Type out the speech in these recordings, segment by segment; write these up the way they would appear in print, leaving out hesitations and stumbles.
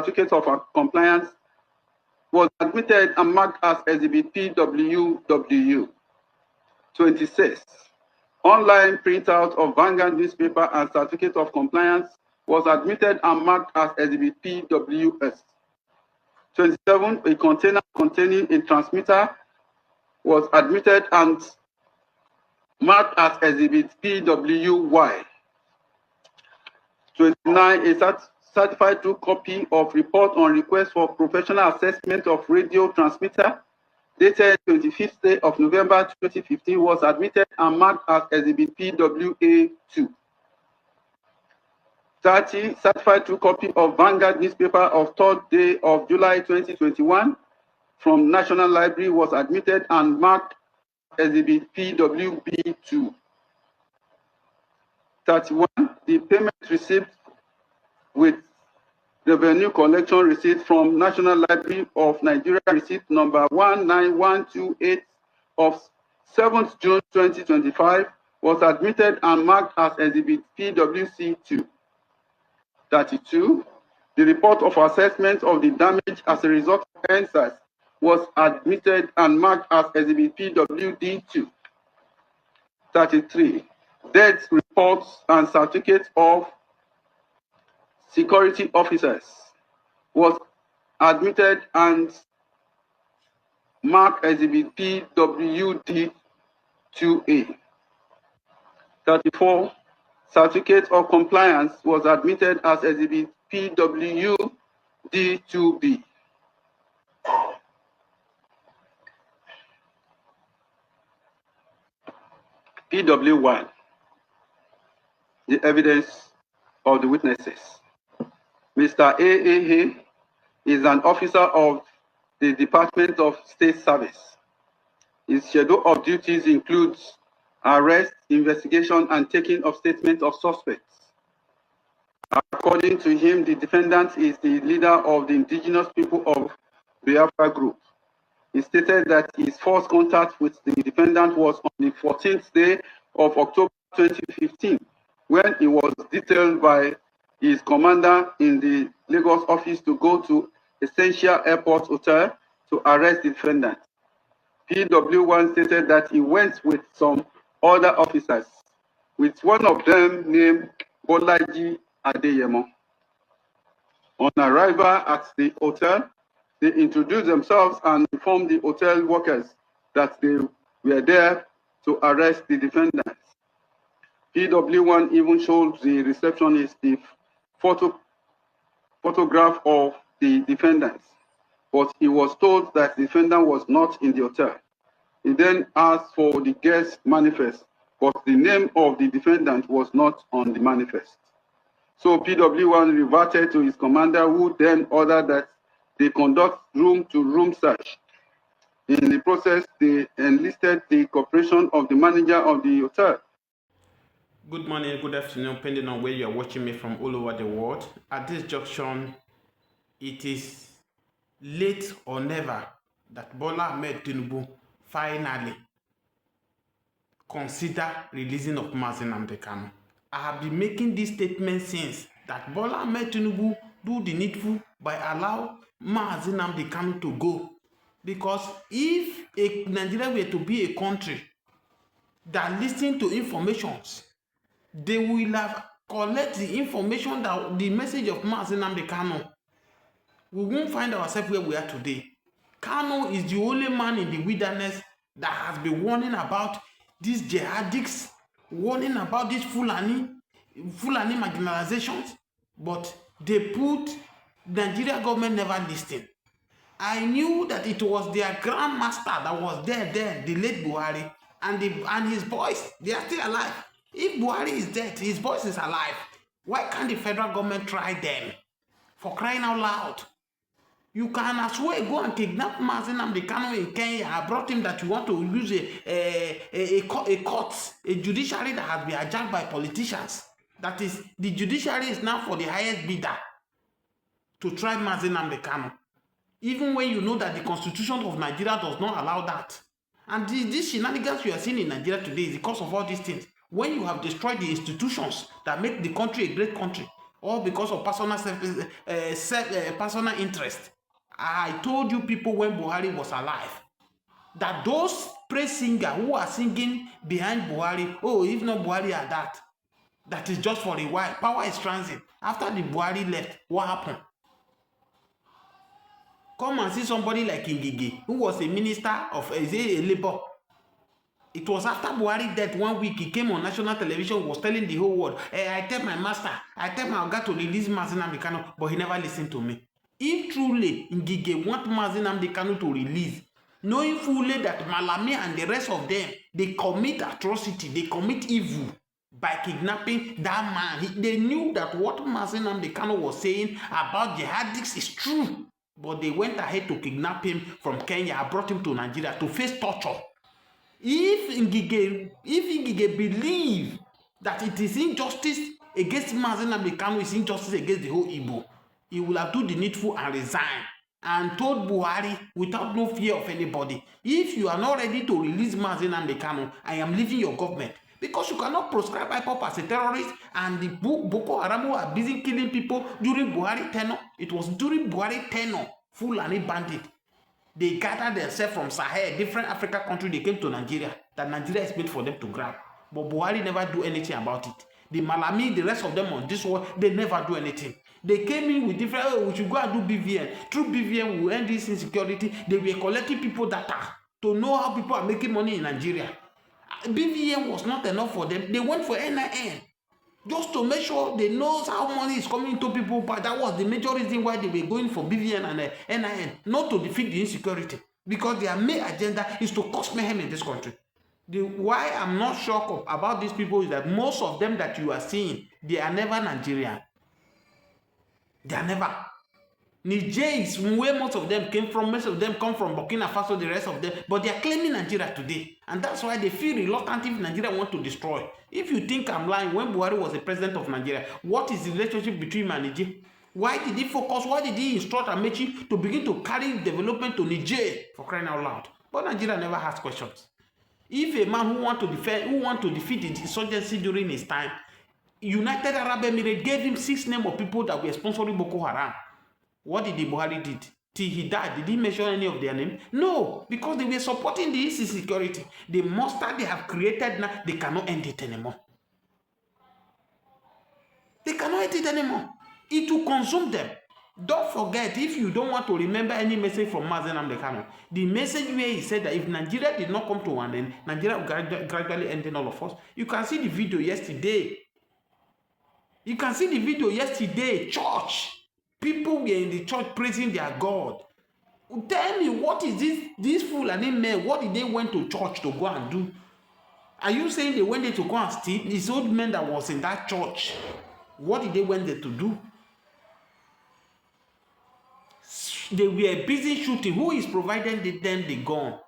certificate of compliance was admitted and marked as Exhibit PWW. 26. Online printout of Vanguard newspaper and certificate of compliance was admitted and marked as Exhibit PWS. 27. A container containing a transmitter was admitted and marked as Exhibit PWY. 29. A certified true copy of report on request for professional assessment of radio transmitter dated 25th day of November 2015 was admitted and marked as Exhibit PWA2. 30. Certified true copy of Vanguard newspaper of 3rd day of July 2021 from National Library was admitted and marked Exhibit PWB2. 31. The payment received with revenue collection receipt from National Library of Nigeria receipt number 19128 of 7th June 2025 was admitted and marked as Exhibit PWC2. 32. The report of assessment of the damage as a result of NSAS was admitted and marked as Exhibit PWD2. 33. Death reports and certificates of security officers was admitted and marked Exhibit PWD2A. 34. Certificate of compliance was admitted as Exhibit PWD2B. PW1. The evidence of the witnesses. Mr. A.A.H. is an officer of the Department of State Service. His schedule of duties includes arrest, investigation, and taking of statement of suspects. According to him, the defendant is the leader of the indigenous people of Biafra group. He stated that his first contact with the defendant was on the 14th day of October 2015, when he was detailed by his commander in the Lagos office to go to Essential Airport Hotel to arrest the defendant. PW1 stated that he went with some other officers, with one of them named Bolaji Adeyemo. On arrival at the hotel, they introduced themselves and informed the hotel workers that they were there to arrest the defendant. PW1 even showed the receptionist the photograph of the defendant, but he was told that the defendant was not in the hotel. He then asked for the guest manifest, but the name of the defendant was not on the manifest. So PW1 reverted to his commander, who then ordered that they conduct room-to-room search. In the process, they enlisted the cooperation of the manager of the hotel. Good morning, good afternoon, depending on where you are watching me from all over the world. At this junction, it is late or never that Bola Ahmed Tinubu finally consider releasing of Nnamdi Kanu. I have been making this statement since that Bola Ahmed Tinubu do the needful by allow Nnamdi Kanu to go. Because if Nigeria were to be a country that listens to informations, they will have collect the information, that the message of Nnamdi Kanu. We won't find ourselves where we are today. Kanu is the only man in the wilderness that has been warning about these jihadists, warning about these Fulani marginalizations, but the Nigeria government never listened. I knew that it was their grandmaster that was there, the late Buhari, and his boys, they are still alive. If Buhari is dead, his boys is alive. Why can't the federal government try them? For crying out loud. You can as well go and kidnap Nnamdi Kanu in Kenya. I brought him that you want to use a court, a judiciary that has been hijacked by politicians. That is, the judiciary is now for the highest bidder to try Nnamdi Kanu. Even when you know that the constitution of Nigeria does not allow that. And these shenanigans you are seeing in Nigeria today is because of all these things. When you have destroyed the institutions that make the country a great country, or because of personal personal interest. I told you people when Buhari was alive that those praise singers who are singing behind Buhari, oh, if not Buhari and that is just for a while. Power is transient. After the Buhari left, what happened? Come and see somebody like Ngige, who was a minister of a labor. It was after Buhari death 1 week, he came on national television, was telling the whole world, I tell my master, I tell my Oga to release Nnamdi Kanu, but he never listened to me. If truly Ngige want Nnamdi Kanu to release, knowing fully that Malami and the rest of them, they commit atrocity, they commit evil by kidnapping that man. They knew that what Nnamdi Kanu was saying about jihadists is true, but they went ahead to kidnap him from Kenya and brought him to Nigeria to face torture. If Ngige believe that it is injustice against Nnamdi Kanu, is injustice against the whole Igbo, he will have done the needful and resign and told Buhari without no fear of anybody, if you are not ready to release Nnamdi Kanu, I am leaving your government. Because you cannot proscribe IPOP as a terrorist, and the Boko Haram who are busy killing people during Buhari tenure. It was during Buhari tenure, Fulani bandit. They gathered themselves from Sahel, different African countries, they came to Nigeria, that Nigeria is made for them to grab. But Buhari never do anything about it. The Malami, the rest of them on this world, they never do anything. They came in with different, oh, we should go and do BVN. Through BVN, we will end this insecurity. They were collecting people data to know how people are making money in Nigeria. BVN was not enough for them. They went for NIN. Just to make sure they know how money is coming to people, but that was the major reason why they were going for BVN and NIN, not to defeat the insecurity, because their main agenda is to cause mayhem in this country. Why I'm not shocked about these people is that most of them that you are seeing, they are never Nigerian. They are never. Niger is where most of them came from. Most of them come from Burkina Faso, the rest of them, but they are claiming Nigeria today. And that's why they feel reluctant if Nigeria want to destroy. If you think I'm lying, when Buhari was the president of Nigeria, what is the relationship between him and Niger? Why did he focus? Why did he instruct Amechi to begin to carry development to Niger, for crying out loud? But Nigeria never has questions. If a man who want to defeat the insurgency during his time, United Arab Emirates gave him 6 names of people that were sponsoring Boko Haram. What did the Buhari did? Till he died, did he mention any of their names? No, because they were supporting the insecurity. The monster they have created now, they cannot end it anymore. They cannot end it anymore. It will consume them. Don't forget, if you don't want to remember any message from Nnamdi Kanu, the message where he said that if Nigeria did not come to an end, Nigeria will gradually end all of us. You can see the video yesterday. Church. People were in the church praising their God. Tell me, what is this Fulani men? What did they went to church to go and do? Are you saying they went there to go and steal? These old men that was in that church, what did they went there to do? They were busy shooting. Who is providing them the gun?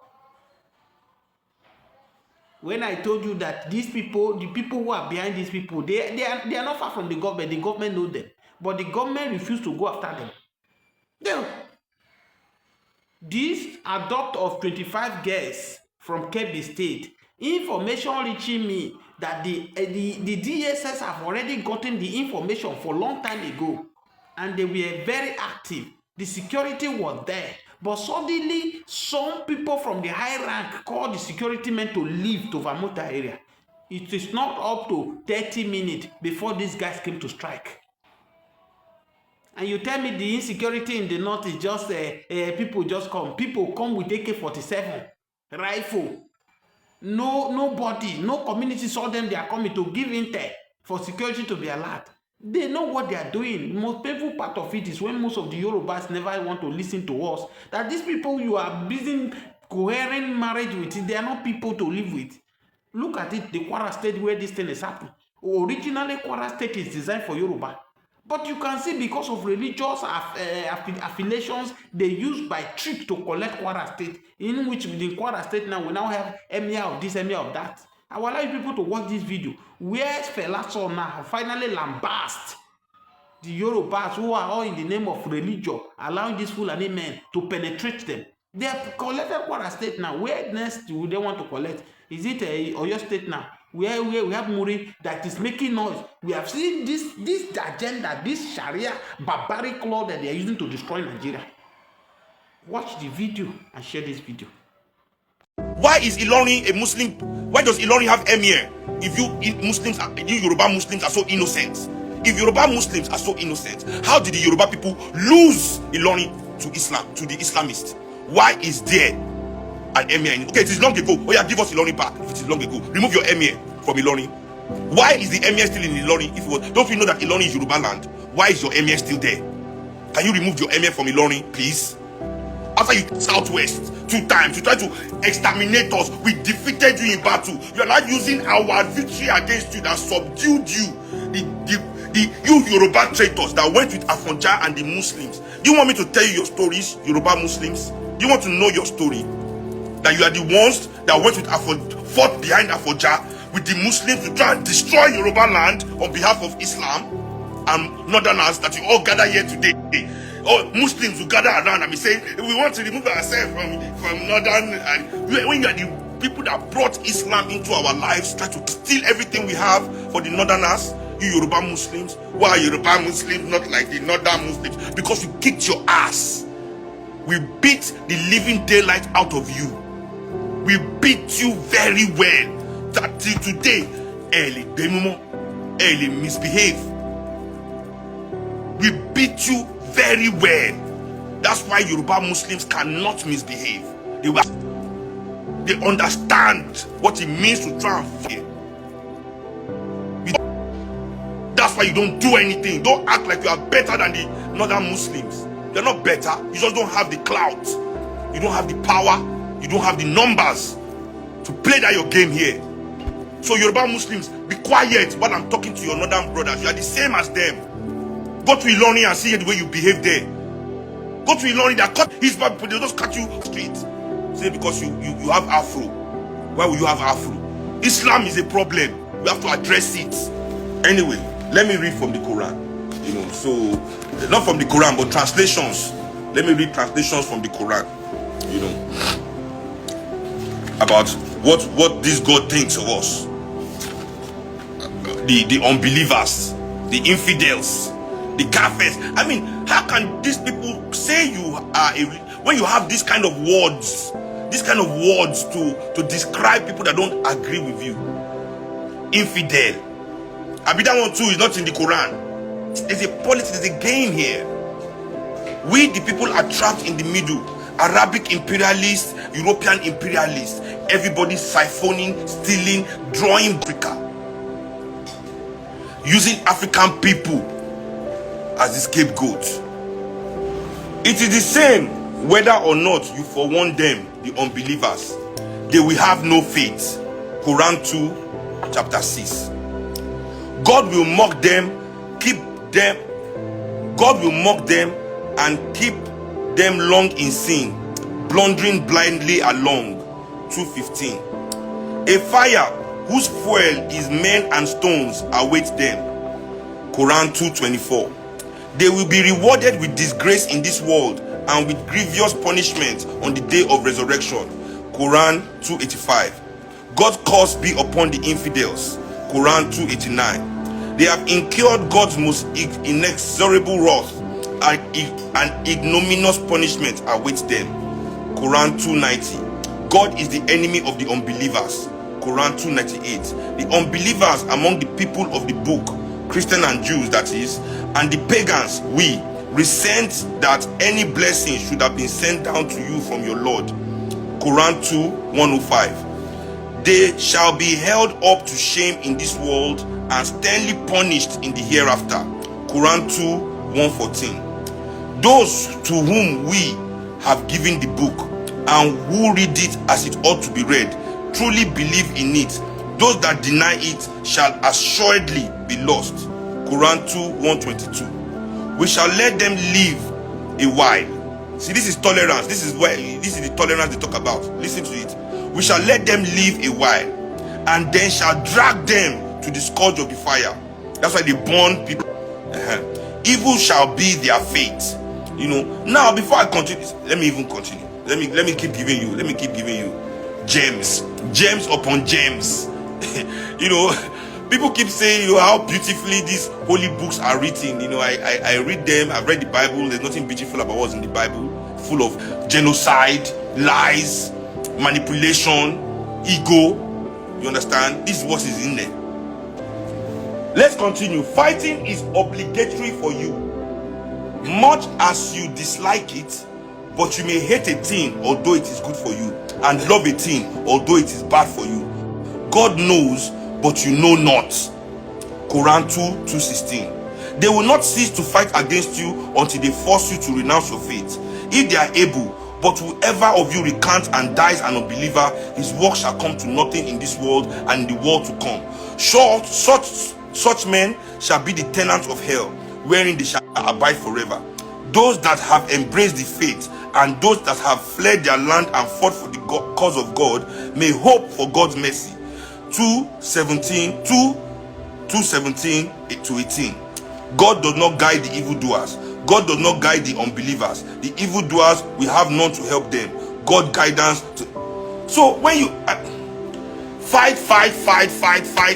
When I told you that these people, the people who are behind these people, they are not far from the government knows them. But the government refused to go after them. This adopt of 25 girls from Kebbi State, information reaching me that the DSS have already gotten the information for a long time ago, and they were very active. The security was there, but suddenly some people from the high rank called the security men to leave to Vamuta area. It is not up to 30 minutes before these guys came to strike. And you tell me the insecurity in the north is just people just come. People come with AK-47, rifle. Nobody, no community saw them. They are coming to give intel for security to be alert. They know what they are doing. The most painful part of it is when most of the Yorubas never want to listen to us. That these people you are busy coherent marriage with, they are not people to live with. Look at it, the Kwara State where this thing is happening. Originally, Kwara State is designed for Yoruba. But you can see because of religious affiliations, they use by trick to collect Kwara State, in which within Kwara State now, we now have emir of this, emir of that. I will allow you people to watch this video. Where's Felaso now finally lambast the Yorubas who are all in the name of religion, allowing these Fulani men to penetrate them. They have collected Kwara State now. Where next do they want to collect? Is it Oyo State now? where we have Muri that is making noise. We have seen this agenda, this Sharia barbaric law that they are using to destroy Nigeria. Watch the video and share this video. Why is Ilorin a Muslim? Why does Ilorin have emir? If you Muslims, you Yoruba Muslims are so innocent. If Yoruba Muslims are so innocent, how did the Yoruba people lose Ilorin to Islam, to the Islamists? Why is there an emir? Okay, it is long ago. Oh yeah, give us Ilorin back. If it is long ago, remove your emir from Ilorin. Why is the emir still in Ilorin? If it was, don't you know that Ilorin is Yoruba land? Why is your emir still there? Can you remove your emir from Ilorin, please? After you Southwest 2 times, you try to exterminate us. We defeated you in battle. You are not using our victory against you that subdued you. You Yoruba traitors that went with Afonja and the Muslims. Do you want me to tell you your stories, Yoruba Muslims? Do you want to know your story? That you are the ones that went with fought behind Afonja with the Muslims to try and destroy Yoruba land on behalf of Islam and Northerners that you all gather here today. Or Muslims who gather around and be saying we want to remove ourselves from Northern, and when you are the people that brought Islam into our lives, try to steal everything we have for the Northerners, you Yoruba Muslims. Why are Yoruba Muslims not like the Northern Muslims? Because you kicked your ass. We beat the living daylight out of you. We beat you very well. That till today, early misbehave. We beat you very well. That's why Yoruba Muslims cannot misbehave. They understand what it means to try and fear. That's why you don't do anything. Don't act like you are better than the Northern Muslims. You're not better. You just don't have the clout. You don't have the power. You don't have the numbers to play that your game here. So Yoruba Muslims, be quiet while I'm talking to your Northern brothers. You are the same as them. Go to Ilorin and see the way you behave there. Go to Ilorin, they cut his bad people, they just cut you straight. Say because you have Afro. Why will you have Afro? Islam is a problem. We have to address it. Anyway, let me read from the Quran. You know, so not from the Quran, but translations. Let me read translations from the Quran. You know, about what this God thinks of us. The unbelievers, the infidels, the kafirs. I mean, how can these people say you are when you have this kind of words to describe people that don't agree with you? Infidel. That one too is not in the Quran. There's a politics, there's a game here. We the people are trapped in the middle. Arabic imperialists, European imperialists, everybody siphoning, stealing, drawing Africa, using African people as the scapegoat. It is the same whether or not you forewarn them, the unbelievers. They will have no faith. Quran 2 chapter 6. God will mock them, God will mock them and keep them long in sin, blundering blindly along. 2:15. A fire whose fuel is men and stones awaits them. Quran 2:24. They will be rewarded with disgrace in this world and with grievous punishment on the day of resurrection. Quran 2:85. God's curse be upon the infidels. Quran 2:89. They have incurred God's most inexorable wrath, and ignominious punishment awaits them. Quran 2:90. God is the enemy of the unbelievers. Quran 2:98. The unbelievers among the people of the book, Christian and Jews that is, and the pagans, we resent that any blessing should have been sent down to you from your Lord. Quran 2:105. They shall be held up to shame in this world and sternly punished in the hereafter. Quran 2:114. Those to whom we have given the book and who read it as it ought to be read truly believe in it. Those that deny it shall assuredly be lost. Quran 2:122. We shall let them live a while. See, this is tolerance. This is the tolerance they talk about. Listen to it. We shall let them live a while, and then shall drag them to the scourge of the fire. That's why they burn people. Evil shall be their fate. You know. Now, before I continue, let me even continue. Let me keep giving you gems upon gems. You know, people keep saying, you know, how beautifully these holy books are written. You know, I read them. I've read the Bible. There's nothing beautiful about what's in the Bible. Full of genocide, lies, manipulation, ego. You understand? This is what is in there. Let's continue. Fighting is obligatory for you, much as you dislike it, but you may hate a thing although it is good for you, and love a thing although it is bad for you. God knows, but you know not. Quran 2:16. They will not cease to fight against you until they force you to renounce your faith, if they are able. But whoever of you recants and dies an unbeliever, his work shall come to nothing in this world and in the world to come. Such men shall be the tenants of hell, wherein they shall abide forever. Those that have embraced the faith and those that have fled their land and fought for the cause of God may hope for God's mercy. 2:17 to 18. God does not guide the evildoers. God does not guide the unbelievers. The evildoers will have none to help them. God guidance. So when you fight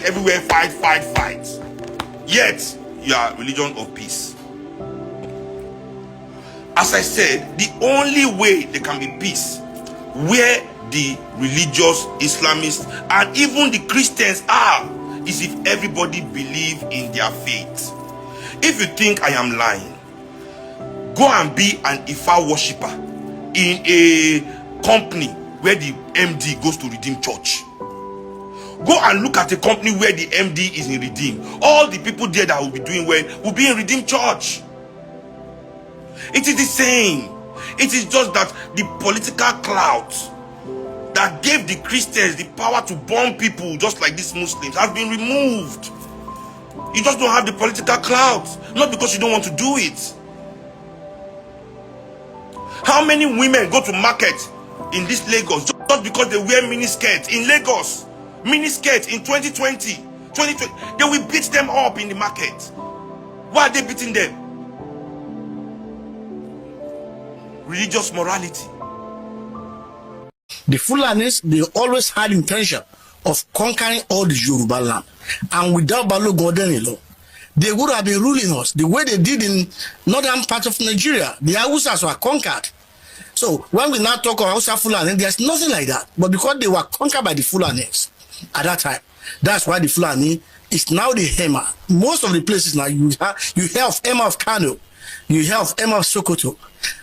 everywhere, fight, yet you are religion of peace. As I said, the only way there can be peace where the religious Islamists and even the Christians are is if everybody believe in their faith. If you think I am lying, go and be an Ifa worshipper in a company where the MD goes to Redeem Church. Go and look at a company where the MD is in Redeem. All the people there that will be doing well will be in Redeem Church. It is the same. It is just that the political clout that gave the Christians the power to bomb people just like these Muslims has been removed. You just don't have the political clout, not because you don't want to do it. How many women go to market in this Lagos just because they wear miniskirts in Lagos? Miniskirts in 2020, they will beat them up in the market. Why are they beating them? Religious morality. The Fulanis, they always had intention of conquering all the Yoruba land. And without Balogun Odenilo, they would have been ruling us the way they did in northern part of Nigeria. The Hausas were conquered. So when we now talk of Hausa Fulani, there's nothing like that. But because they were conquered by the Fulanis at that time, that's why the Fulani is now the Hema. Most of the places now you hear of Hema of Kano, you hear of Hema of Sokoto.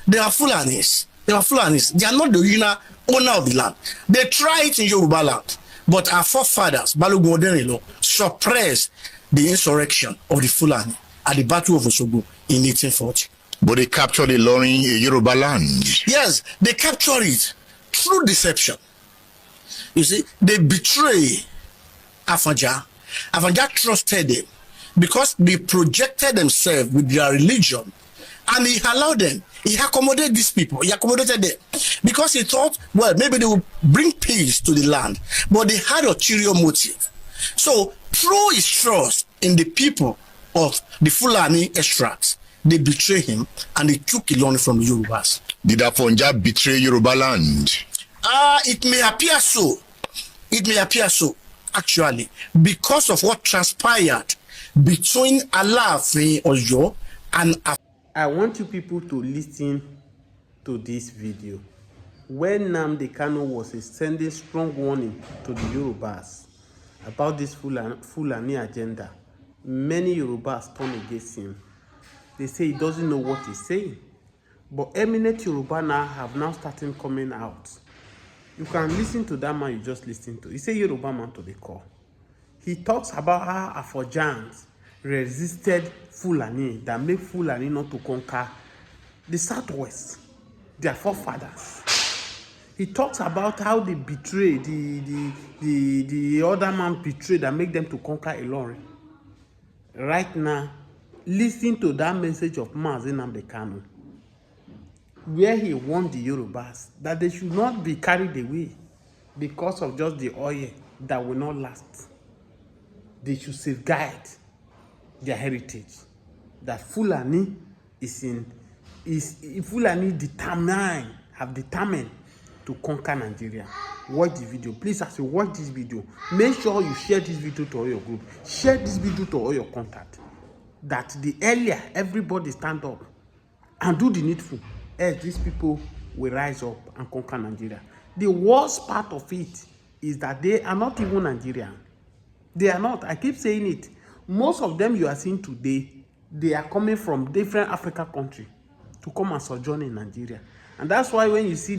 They are Fulanis. They are Fulanis. They are not the original owner of the land. They tried it in Yoruba land, but our forefathers, Balogun Odenilo, suppressed the insurrection of the Fulani at the Battle of Osogbo in 1840. But they captured the Ilorin Yoruba land. Yes, they captured it through deception. You see, they betray Afanja. Afanja trusted them because they projected themselves with their religion, and he allowed them. He accommodated these people. He accommodated them because he thought, well, maybe they will bring peace to the land, but they had ulterior motive. So through his trust in the people of the Fulani extracts, they betrayed him and they took Ilorin from the Yorubas. Did Afanja betray Yoruba land? It may appear so. It may appear so, actually, because of what transpired between Alaafin Oyo and I want you people to listen to this video. When Nnamdi Kanu was sending strong warning to the Yorubas about this Fulani agenda, many Yorubas turned against him. They say he doesn't know what he's saying. But eminent Yoruba now have now started coming out. You can listen to that man you just listened to. He's a Yoruba man to the core. He talks about how Afojans resisted Fulani, that made Fulani not to conquer the Southwest, their forefathers. He talks about how they betrayed, the other man betrayed that make them to conquer Ilorin. Right now, listen to that message of Mazi Nnamdi Kanu, where he warned the Yorubas that they should not be carried away because of just the oil that will not last. They should safeguard their heritage. That Fulani have determined to conquer Nigeria. Watch the video. Please, as you watch this video, make sure you share this video to all your group. Share this video to all your contact. That the earlier everybody stand up and do the needful, else these people will rise up and conquer Nigeria. The worst part of it is that they are not even Nigerian. They are not. I keep saying it. Most of them you are seeing today, they are coming from different African countries to come and sojourn in Nigeria. And that's why when you see